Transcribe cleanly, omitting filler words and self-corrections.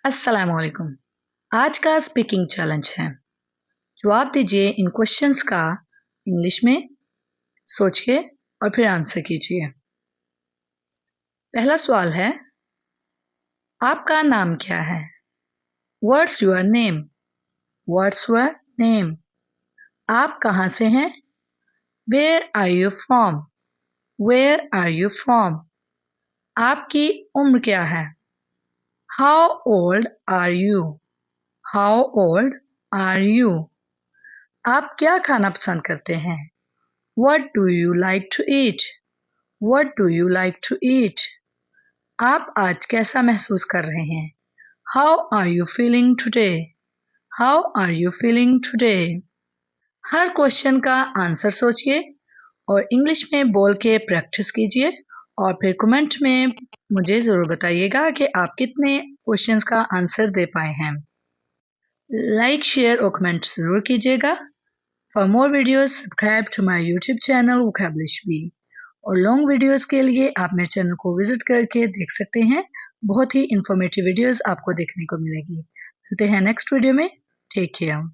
अस्सलाम वालेकुम। आज का स्पीकिंग चैलेंज है। जवाब दीजिए इन क्वेश्चंस का इंग्लिश में सोच के और फिर आंसर कीजिए। पहला सवाल है, आपका नाम क्या है? What's your name? What's your name? आप कहाँ से हैं? Where are you from? Where are you from? आपकी उम्र क्या है? How old are you? How old are you? आप क्या खाना पसंद करते हैं? What do you like to eat? What do you like to eat? आप आज कैसा महसूस कर रहे हैं? How are you feeling today? How are you feeling today? Her question का आंसर सोचिए और इंग्लिश में बोल के प्रैक्टिस कीजिए और फिर कमेंट में मुझे ज़रूर बताइएगा कि आप कितने क्वेश्चंस का आंसर दे पाए हैं। लाइक, शेयर और कमेंट ज़रूर कीजिएगा। For more videos, subscribe to my YouTube channel Vocabulary और लॉन्ग वीडियोस के लिए आप मेरे चैनल को विजिट करके देख सकते हैं। बहुत ही इंफॉर्मेटिव वीडियोस आपको देखने को मिलेगी। मिलते हैं नेक्स्ट वीडियो में। Take care.